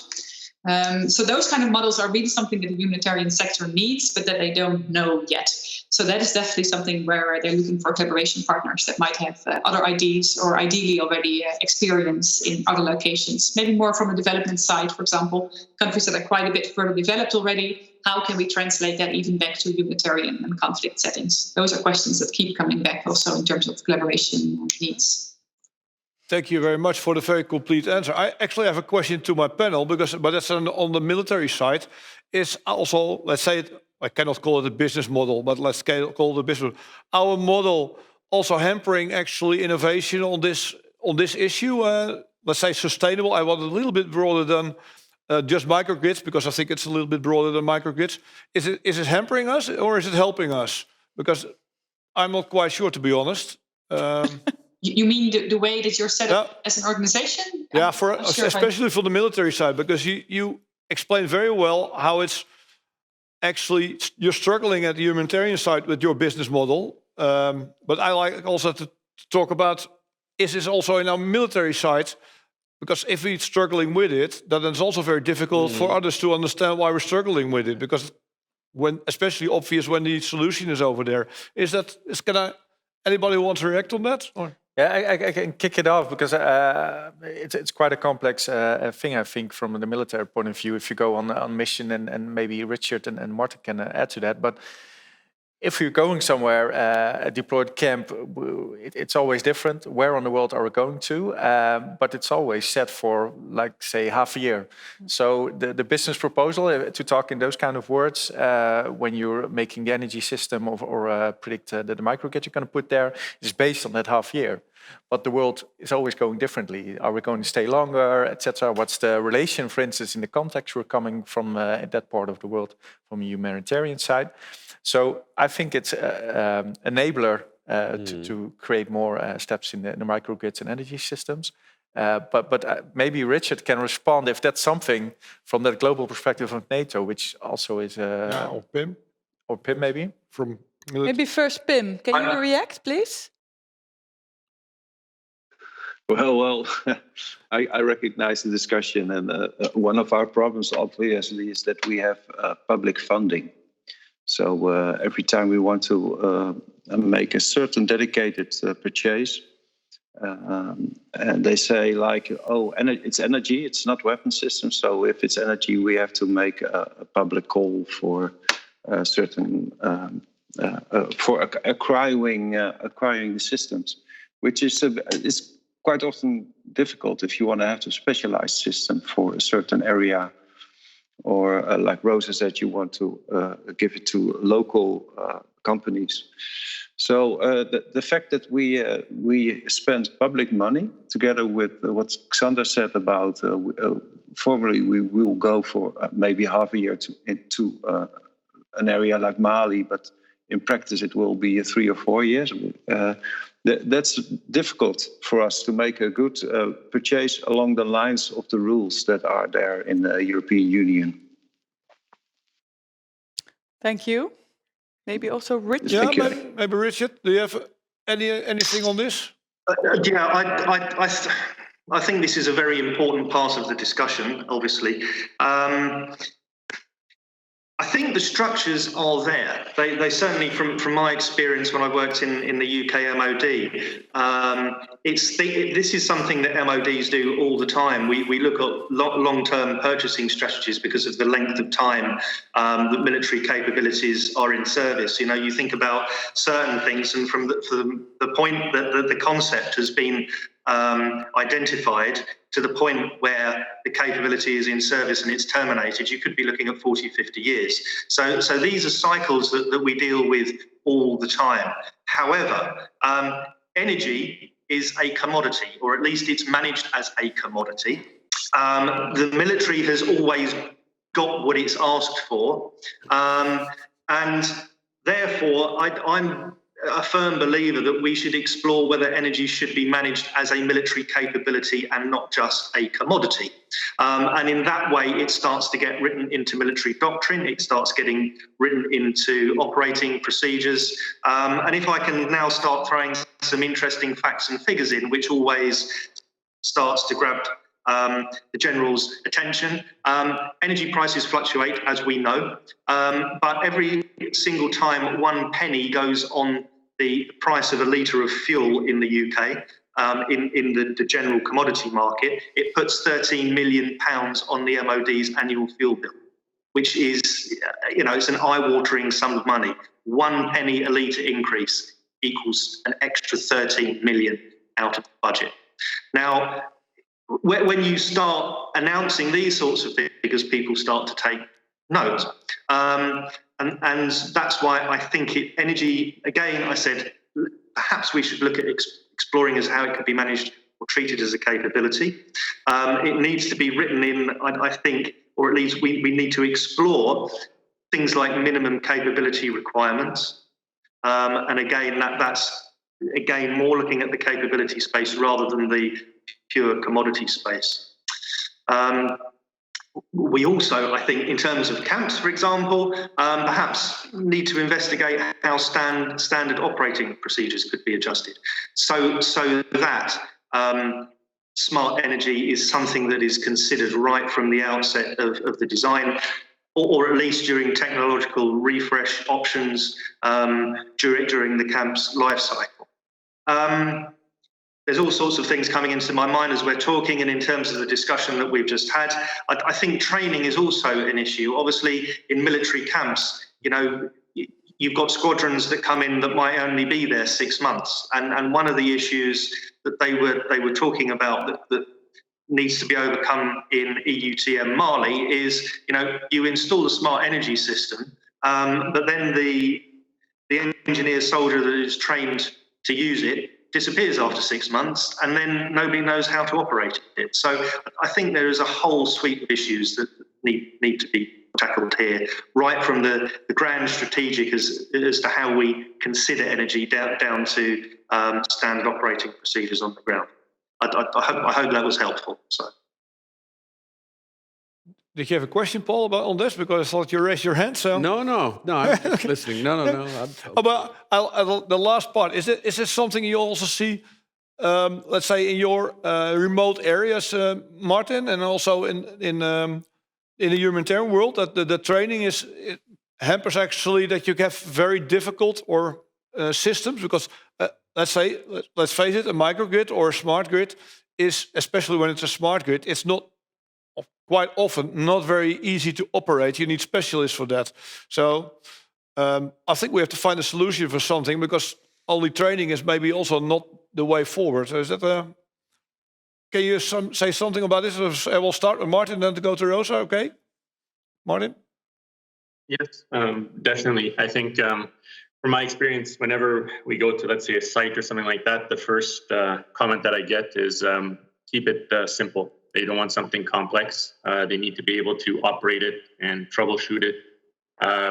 So those kind of models are really something that the humanitarian sector needs, but that they don't know yet. So that is definitely something where they're looking for collaboration partners that might have other ideas, or ideally already experience in other locations, maybe more from a development side, for example, countries that are quite a bit further developed already. How can we translate that even back to humanitarian and conflict settings? Those are questions that keep coming back also in terms of collaboration needs. Thank you very much for the very complete answer. I actually have a question to my panel, but that's on the military side. Is also, let's say, I cannot call it a business model, but let's call it a business model. Our model also hampering actually innovation on this issue. Let's say sustainable. I want a little bit broader than just microgrids, because I think it's a little bit broader than microgrids. Is it hampering us, or is it helping us? Because I'm not quite sure, to be honest. You mean the way that you're set up as an organization? Yeah, especially for the military side, because you explained very well how it's actually, you're struggling at the humanitarian side with your business model. But I like also to talk about, is this also in our military side? Because if we're struggling with it, then it's also very difficult for others to understand why we're struggling with it. Because especially obvious when the solution is over there. Anybody want to react on that? Or? Yeah, I can kick it off, because it's quite a complex thing, I think, from the military point of view, if you go on mission, and maybe Richard and Martin can add to that. But if you're going somewhere, a deployed camp, it's always different. Where on the world are we going to? But it's always set for, say, half a year. So the business proposal, to talk in those kind of words, when you're making the energy system or predict the microgrid you're going to put there, is based on that half year. But the world is always going differently. Are we going to stay longer, etc.? What's the relation, for instance, in the context we're coming from that part of the world, from a humanitarian side? So I think it's an enabler to create more steps in the microgrids and energy systems. But maybe Richard can respond if that's something from that global perspective of NATO, which also is... or Pim. Or Pim, maybe? From maybe first Pim. Can you react, please? Well, I recognize the discussion, and one of our problems, obviously, is that we have public funding. So every time we want to make a certain dedicated purchase, and they say like, oh, it's energy, it's not weapon systems. So if it's energy, we have to make a public call for certain for acquiring the systems, which is quite often difficult if you want to have a specialized system for a certain area, or like Roza said, you want to give it to local companies. So the fact that we spend public money together with what Xander said about formally we will go for maybe half a year into an area like Mali, but in practice it will be 3 or 4 years. That's difficult for us to make a good purchase along the lines of the rules that are there in the European Union. Thank you. Maybe also Richard. Yeah, maybe Richard, do you have anything on this? I think this is a very important part of the discussion, obviously. I think the structures are there. They certainly, from my experience when I worked in the UK MOD, this is something that MODs do all the time. We look at long-term purchasing strategies because of the length of time that military capabilities are in service. You know, you think about certain things, and from the point that the concept has been identified to the point where the capability is in service and it's terminated, you could be looking at 40, 50 years. So these are cycles that we deal with all the time. However, energy is a commodity, or at least it's managed as a commodity. The military has always got what it's asked for. And therefore, I'm a firm believer that we should explore whether energy should be managed as a military capability and not just a commodity. And in that way, it starts to get written into military doctrine. It starts getting written into operating procedures. And if I can now start throwing some interesting facts and figures in, which always starts to grab the general's attention. Energy prices fluctuate, as we know, but every single time 1 penny goes on the price of a litre of fuel in the UK, in the general commodity market, it puts £13 million on the MOD's annual fuel bill, which is, it's an eye-watering sum of money. 1 penny a litre increase equals an extra 13 million out of the budget. Now, when you start announcing these sorts of figures, people start to take note. And that's why I think energy, again, I said, perhaps we should look at exploring as how it could be managed or treated as a capability. It needs to be written in, I think, or at least we need to explore things like minimum capability requirements. And again, that's more looking at the capability space rather than the pure commodity space. We also, I think, in terms of camps, for example, perhaps need to investigate how standard operating procedures could be adjusted, so that smart energy is something that is considered right from the outset of the design, or at least during technological refresh options during the camp's life cycle. There's all sorts of things coming into my mind as we're talking, and in terms of the discussion that we've just had, I think training is also an issue. Obviously, in military camps, you've got squadrons that come in that might only be there 6 months, and one of the issues that they were talking about that needs to be overcome in EUTM Mali is, you install a smart energy system, but then the engineer soldier that is trained to use it disappears after 6 months, and then nobody knows how to operate it. So I think there is a whole suite of issues that need to be tackled here, right from the grand strategic as to how we consider energy down to standard operating procedures on the ground. I hope that was helpful. So. Did you have a question, Paul, on this? Because I thought you raised your hand. So No, I'm just listening. No. But the last part, is it something you also see let's say, in your remote areas, Martin, and also in the humanitarian world, that the training it hampers actually that you have very difficult or systems, because let's face it, a microgrid or a smart grid is, especially when it's a smart grid, it's not quite often not very easy to operate. You need specialists for that. So I think we have to find a solution for something, because only training is maybe also not the way forward. So is that can you say something about this? I will start with Martin, then to go to Roza. Okay, Martin. Yes, definitely. I think from my experience, whenever we go to, let's say, a site or something like that, the first comment that I get is keep it simple. They don't want something complex. They need to be able to operate it and troubleshoot it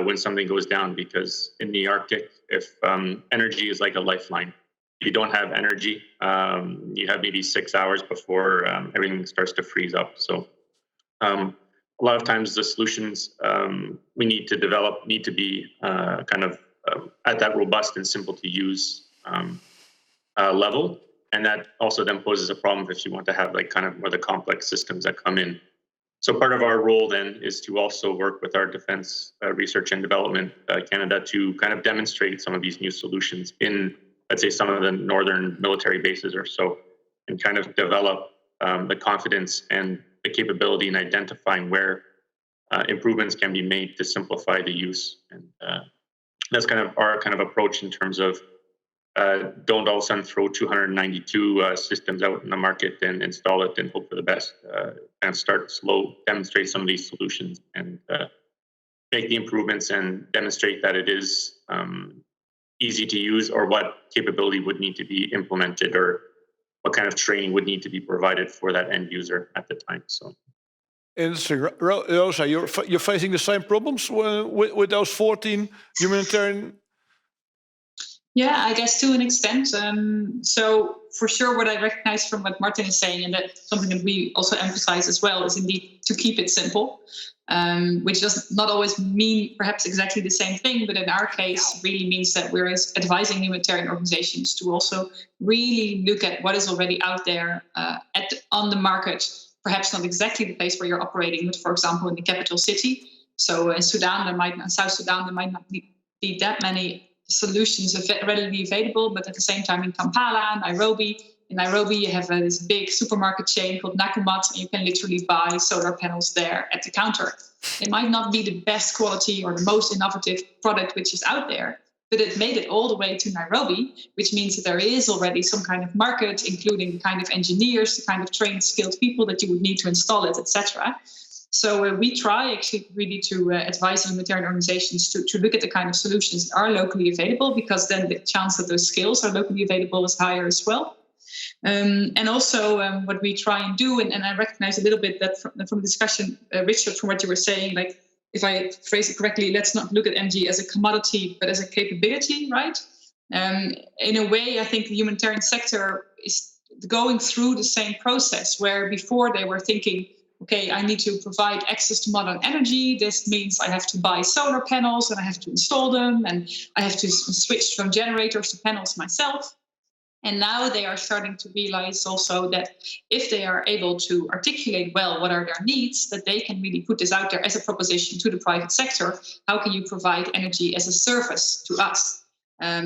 when something goes down, because in the Arctic, if energy is like a lifeline. If you don't have energy, you have maybe 6 hours before everything starts to freeze up. So a lot of times the solutions we need to develop need to be kind of at that robust and simple to use level. And that also then poses a problem if you want to have like kind of more the complex systems that come in. So part of our role then is to also work with our Defense Research and Development Canada to kind of demonstrate some of these new solutions in, let's say, some of the northern military bases or so, and kind of develop the confidence and the capability in identifying where improvements can be made to simplify the use. And that's kind of our kind of approach in terms of don't all of a sudden throw 292 systems out in the market and install it and hope for the best. And start slow, demonstrate some of these solutions, and make the improvements and demonstrate that it is easy to use, or what capability would need to be implemented, or what kind of training would need to be provided for that end user at the time. So. Interesting. Roza, you're facing the same problems with those 14 humanitarian. Yeah, I guess to an extent. So for sure, what I recognize from what Martin is saying, and that's something that we also emphasize as well, is indeed to keep it simple, which does not always mean perhaps exactly the same thing, but in our case really means that we're advising humanitarian organizations to also really look at what is already out there on the market, perhaps not exactly the place where you're operating, but for example, in the capital city. So in Sudan, South Sudan, there might not be that many solutions readily available, but at the same time in Kampala, Nairobi. In Nairobi, you have this big supermarket chain called Nakumatt, and you can literally buy solar panels there at the counter. It might not be the best quality or the most innovative product which is out there, but it made it all the way to Nairobi, which means that there is already some kind of market, including the kind of engineers, the kind of trained, skilled people that you would need to install it, etc. So we try actually really to advise humanitarian organizations to look at the kind of solutions that are locally available, because then the chance that those skills are locally available is higher as well. And also what we try and do, and I recognize a little bit that from the discussion, Richard, from what you were saying, like if I phrase it correctly, let's not look at energy as a commodity, but as a capability, right? In a way, I think the humanitarian sector is going through the same process, where before they were thinking, okay, I need to provide access to modern energy. This means I have to buy solar panels and I have to install them, and I have to switch from generators to panels myself. And now they are starting to realize also that if they are able to articulate well what are their needs, that they can really put this out there as a proposition to the private sector. How can you provide energy as a service to us?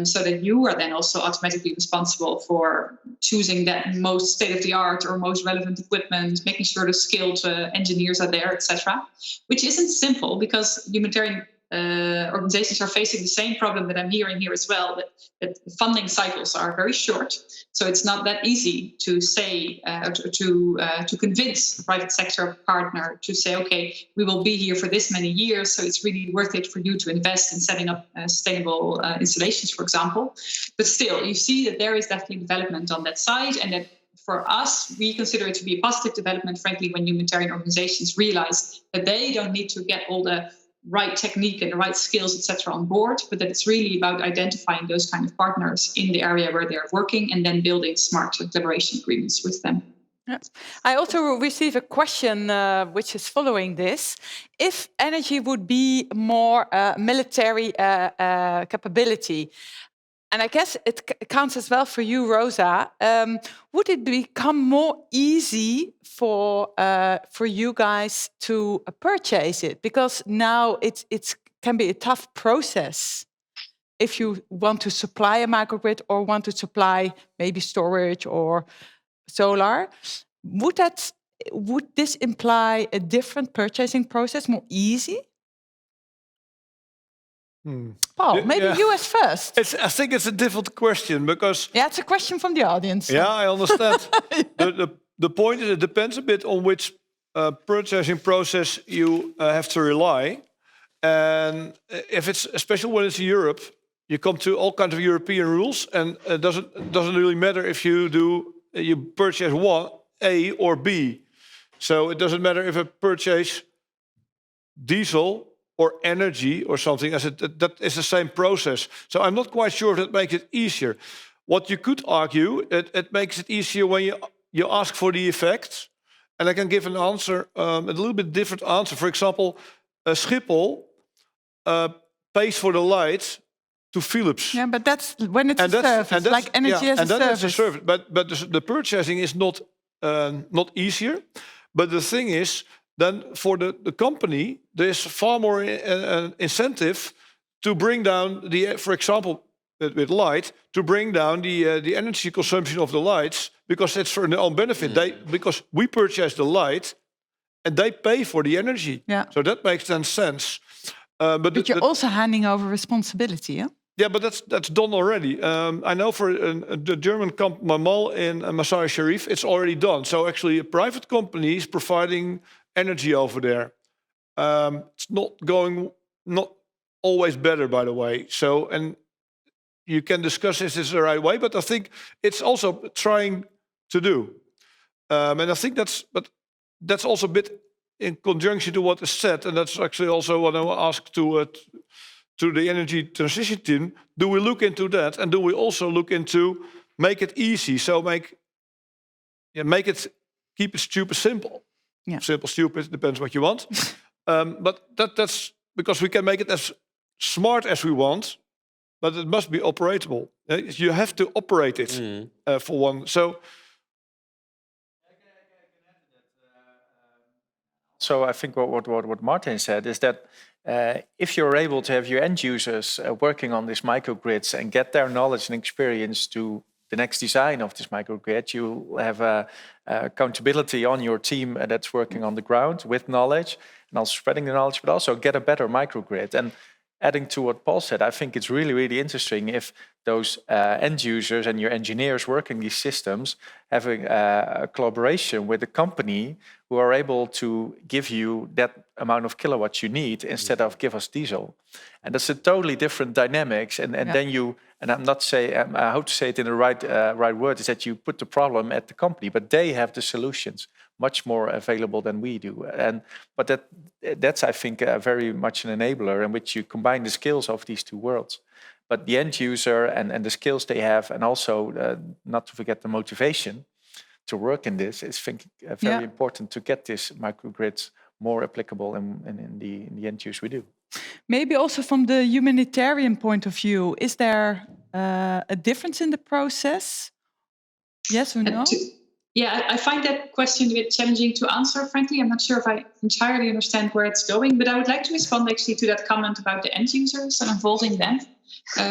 So that you are then also automatically responsible for choosing that most state-of-the-art or most relevant equipment, making sure the skilled engineers are there, etc. Which isn't simple, because humanitarian organizations are facing the same problem that I'm hearing here as well, that funding cycles are very short. So it's not that easy to say, to convince the private sector partner to say, okay, we will be here for this many years, so it's really worth it for you to invest in setting up sustainable installations, for example. But still, you see that there is definitely development on that side, and that for us, we consider it to be a positive development, frankly, when humanitarian organizations realize that they don't need to get all the right technique and the right skills, etc., on board, but that it's really about identifying those kind of partners in the area where they're working and then building smart collaboration agreements with them. Yeah. I also receive a question which is following this. If energy would be more military capability, And I guess it counts as well for you, Roza. Would it become more easy for you guys to purchase it? Because now it can be a tough process if you want to supply a microgrid or want to supply maybe storage or solar. Would this imply a different purchasing process, more easy? Paul, maybe you as first. I think it's a difficult question because... Yeah, it's a question from the audience. Yeah, I understand. The point is it depends a bit on which purchasing process you have to rely. And if it's, especially when it's Europe, you come to all kinds of European rules, and it doesn't really matter if you purchase one, A or B. So it doesn't matter if I purchase diesel or energy or something, that is the same process. So I'm not quite sure if that makes it easier. What you could argue, it makes it easier when you ask for the effects, and I can give an answer, a little bit different answer. For example, Schiphol pays for the light to Philips. Yeah, but that's when it's a service, like energy as a service. That's a service. But the purchasing is not easier. But the thing is, then for the company, there's far more incentive to bring down for example, with light, to bring down the energy consumption of the lights, because it's for their own benefit. Because we purchase the light, and they pay for the energy. Yeah. So that makes then sense. But you're also handing over responsibility, yeah? Yeah, but that's done already. I know for the German company Mamal in Masai Sharif, it's already done. So actually, a private company is providing energy over there. It's not always better, by the way. So, and you can discuss if this is the right way, but I think it's also trying to do. And I think that's also a bit in conjunction to what is said, and that's actually also what I will ask to the energy transition team. Do we look into that, and do we also look into make it easy? So keep it super simple. Yeah. Simple, stupid, depends what you want. But that's because we can make it as smart as we want, but it must be operatable. You have to operate it for one. So I think what Martin said is that if you're able to have your end users working on these microgrids and get their knowledge and experience to the next design of this microgrid, you have accountability on your team that's working on the ground with knowledge and also spreading the knowledge, but also get a better microgrid. And adding to what Paul said, I think it's really, really interesting if those end users and your engineers working these systems having a collaboration with a company who are able to give you that amount of kilowatts you need instead of give us diesel. And that's a totally different dynamics. And then you, and I'm not saying, I hope to say it in the right word, is that you put the problem at the company, but they have the solutions much more available than we do. But that's I think very much an enabler in which you combine the skills of these two worlds. But the end user and the skills they have, and also not to forget the motivation to work in this, is very important to get these microgrids more applicable in the end use we do. Maybe also from the humanitarian point of view, is there a difference in the process? Yes or no? Yeah, I find that question a bit challenging to answer, frankly. I'm not sure if I entirely understand where it's going, but I would like to respond actually to that comment about the end users and involving them,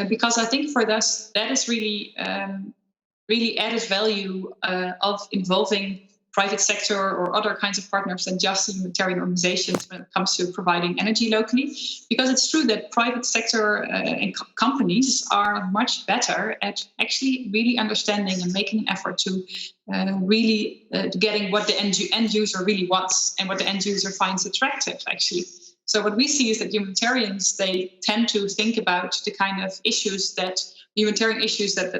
because I think for us, that is really added value of involving private sector or other kinds of partners than just the humanitarian organizations when it comes to providing energy locally. Because it's true that private sector and companies are much better at actually really understanding and making an effort to really getting what the end user really wants and what the end user finds attractive, actually. So what we see is that humanitarians, they tend to think about the kind of issues humanitarian issues that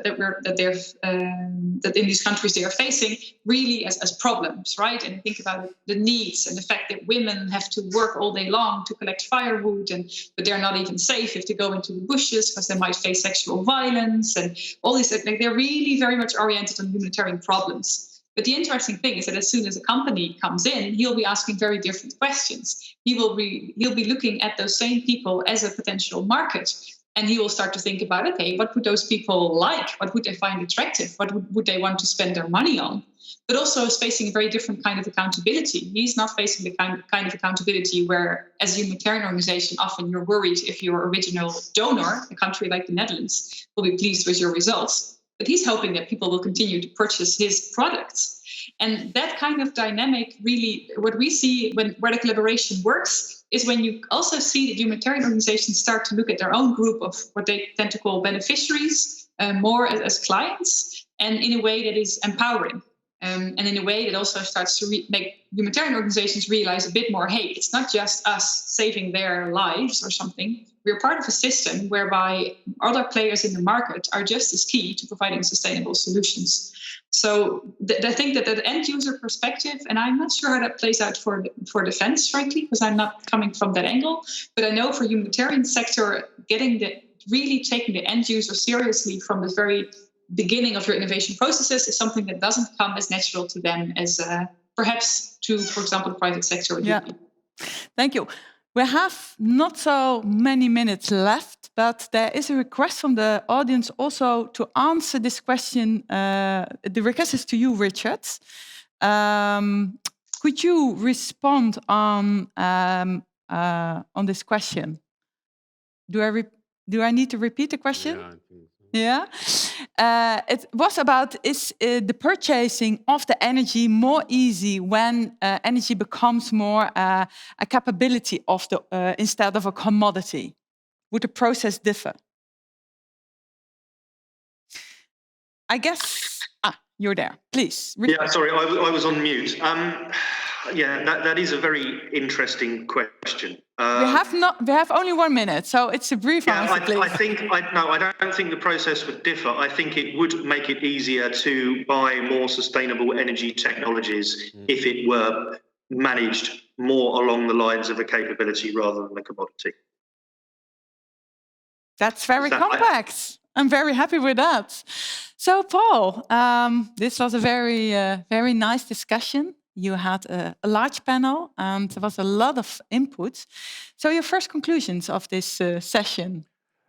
in these countries they are facing really as problems, right? And think about the needs and the fact that women have to work all day long to collect firewood, but they're not even safe if they go into the bushes because they might face sexual violence and all these. They're really very much oriented on humanitarian problems. But the interesting thing is that as soon as a company comes in, he'll be asking very different questions. He'll be looking at those same people as a potential market. And he will start to think about, okay, what would those people like? What would they find attractive? What would they want to spend their money on? But also is facing a very different kind of accountability. He's not facing the kind of accountability where, as a humanitarian organization, often you're worried if your original donor, a country like the Netherlands, will be pleased with your results. But he's hoping that people will continue to purchase his products. And that kind of dynamic really, what we see where the collaboration works is when you also see that humanitarian organizations start to look at their own group of what they tend to call beneficiaries, more as clients, and in a way that is empowering. And in a way that also starts to make humanitarian organizations realize a bit more, hey, it's not just us saving their lives or something. We're part of a system whereby other players in the market are just as key to providing sustainable solutions. So I think that end user perspective, and I'm not sure how that plays out for defense, frankly, because I'm not coming from that angle. But I know for humanitarian sector, really taking the end user seriously from the very beginning of your innovation processes is something that doesn't come as natural to them as perhaps to, for example, the private sector. Yeah. Thank you. We have not so many minutes left, but there is a request from the audience also to answer this question. The request is to you, Richard. Could you respond on this question? Do I need to repeat the question? Yeah, I think so. Yeah. It was about, is the purchasing of the energy more easy when energy becomes more a capability of the instead of a commodity? Would the process differ? I guess. You're there. Please. Yeah, sorry, I was on mute. Yeah, that is a very interesting question. We have only 1 minute, so it's a brief answer, please. I don't think the process would differ. I think it would make it easier to buy more sustainable energy technologies if it were managed more along the lines of a capability rather than a commodity. That's very complex. I'm very happy with that. So, Paul, this was a very nice discussion. You had a large panel and there was a lot of input. So your first conclusions of this session,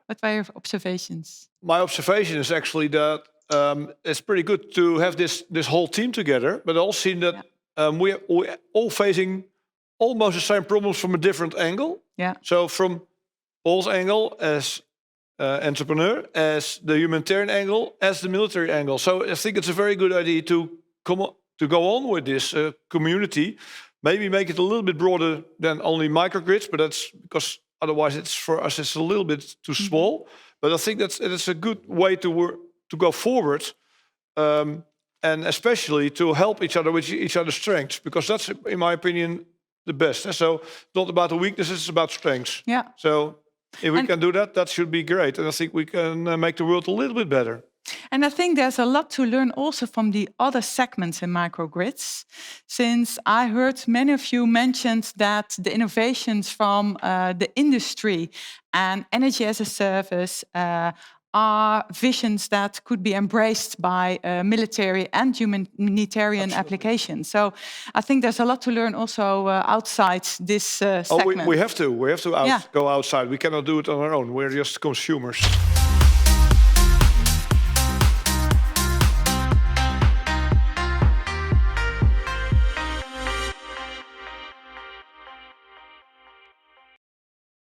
what were your observations? My observation is actually that it's pretty good to have this whole team together, but also seen that we're all facing almost the same problems from a different angle. Yeah. So from Paul's angle as entrepreneur, as the humanitarian angle, as the military angle. So I think it's a very good idea to go on with this community, maybe make it a little bit broader than only microgrids, but that's because otherwise for us it's a little bit too small. But I think that's a good way to go forward, and especially to help each other with each other's strengths, because that's, in my opinion, the best. So it's not about the weaknesses, it's about strengths. Yeah. So if we can do that, that should be great. And I think we can make the world a little bit better. And I think there's a lot to learn also from the other segments in microgrids, since I heard many of you mentioned that the innovations from the industry and energy as a service are visions that could be embraced by military and humanitarian applications. So I think there's a lot to learn also outside this segment. We have to go outside. We cannot do it on our own. We're just consumers.